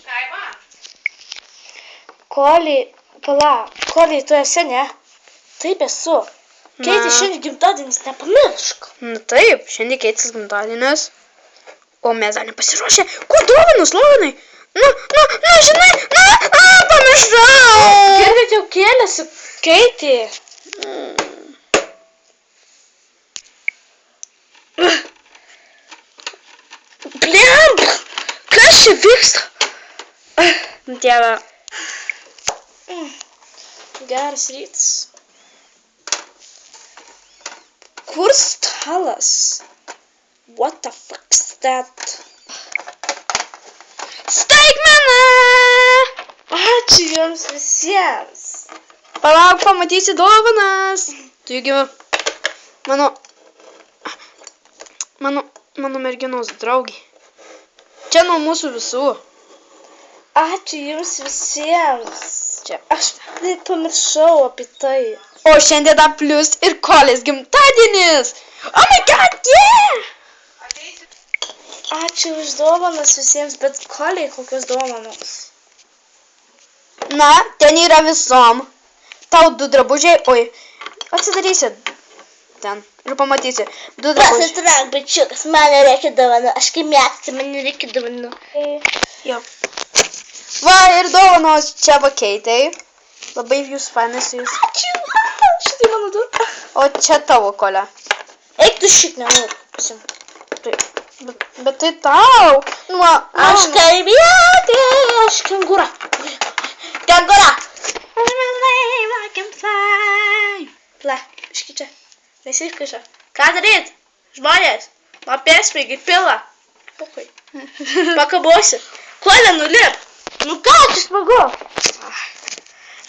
Kaiva? Koliai, tu esi, ne? Taip esu. Keitė, šiandien gimtadienis, nepamiršk. Na taip, šiandien Keitės gimtadienis. O mes dar nepasiruošę. Kur dovanos, Loganai? Žinai, pamiršau. Girdėt jau kėlėsi, Keitė. Blemb, kas čia vyksta? Dieve. Geras rytas. Kur stalas? What the fuck's that? Staigmena! Ačiū jums visiems. Palauk, pamatysi dovanas. Taigi, mano merginos draugė. Čia nuo mūsų visų. Ačiū jums visiems. Aš pamiršau apie tai. O šiandien dar plius ir Kolės gimtadienis. Oh my god, yeah! Ačiū už dovanas visiems, bet Koliai kokios dovanos? Na, ten yra visom. Tau 2 drabužiai, oi, atsidarysi ten ir pamatysi. 2 drabužiai. Pasitrauk, bičiukas, man nereikia dovanų. Aš kai mėgstu, man nereikia dovanų. Jo. Va, ir dovanos čia va Keitei. Labai jūs fainai su jūs. Ačiū, šitai mano du. O čia tavo, Kolė. Eik tu šit nenoriu. Bet tai tau. Aš kalbėti, aš kengūra. Kengūra. Ple, iški čia. Nesifkiša. Ką daryt? Žmonės, man perspaigi pilą. Pukai. Pakabosi. Kolė, nulip. Nu ką, čia smagu.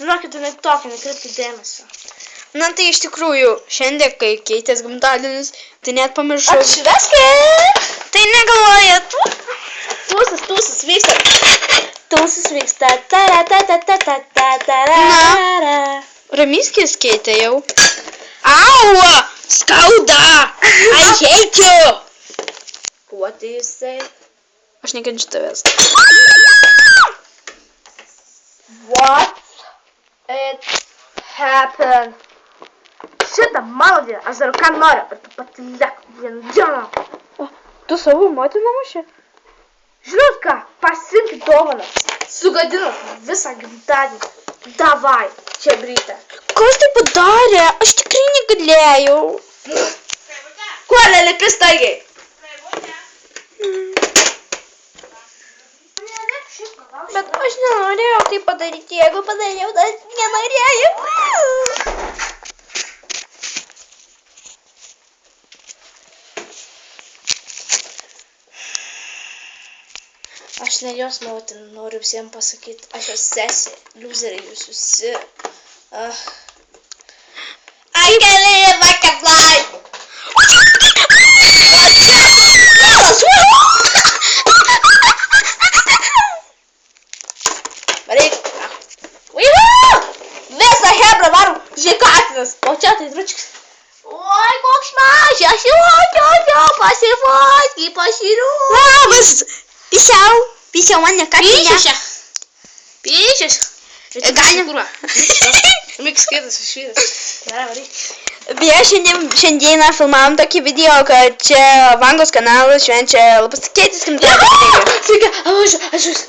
Žinokit, tu tokį nekreipti dėmesio. Na tai iš tikrųjų, šiandien, kai Keitės gimtadienis, tai net pamiršau. Atšveskit! Tai negalvojat. Tūsas vyksta. Tūsas vyksta. Ramyskis Keitė jau. Au! Skauda! I hate you! What do you say? Aš nekenčiu tavęs. What? It happened. Šitą mano dieną, aš darau ką noriu, bet tu pati liek vieną dieną. Tu savo motiną muši? Žinot ką, pasiimkit dovanas. Sugadinot visą gimtadienį. Davai, čia brytė. Kas tai padarė? Aš tikrai negalėjau. Kuolė, lipi staigiai. Bet aš nenorėjau tai padaryti, jeigu padariau, tai nenorėjau. Aš ne jos motina, noriu visiems pasakyti. Aš jos sesė, loseriai jūs visi. I can live like a fly. Varyk. Visą hebrą varom. Žiūrėk atinas. O čia tai dručkis. Oi, koks mažas. Jo, pasivoski, pasiruoš. Labas. Pisiau man nekatė. Pišės. Galim. Miks skaitas išvydas. Gerai, varyk. Beje, šiandieną filmavom tokį video, kad čia Vangos kanalas švenčia labai Keitės gimtadienį. Sveiki, aš jūs.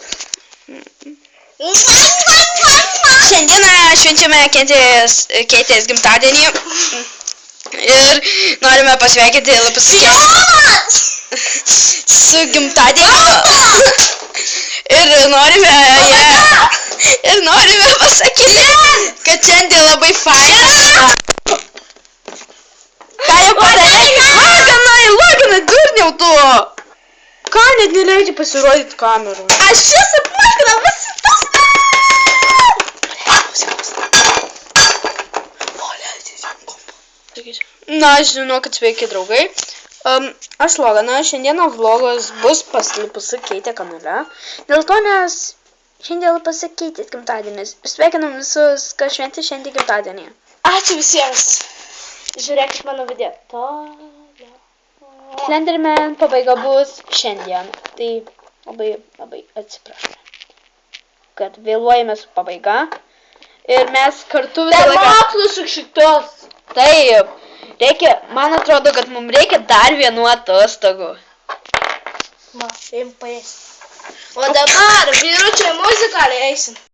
Šiandieną švenčiame Keitės gimtadienį ir norime pasveikinti labai su gimtadieniu. Ir norime pasakyti, kad šiandien labai faina. Ką jau padarė? Loganai, durniau tu! Ką net neleidži pasirodyti kamerų? Aš čia sapnuokina visi tas. Na, aš žinau, kad sveiki draugai. Aš Loganas, šiandieną vlogas bus paslėpusi Keitė kanale. Dėl to, nes šiandien pasikeitė gimtadienis. Ir sveikinam visus, kas šventė šiandien gimtadienį. Ačiū visiems. Žiūrėkit mano video. Slenderman pabaiga bus šiandien. Tai labai atsiprašau, kad vėluojame su pabaiga. Ir mes kartu visą laiką... Mokslus už šitos. Taip, man atrodo, kad mums reikia dar vienų atostogų. Va, paėsim. O dabar, vyručiai, muzikalį eisim.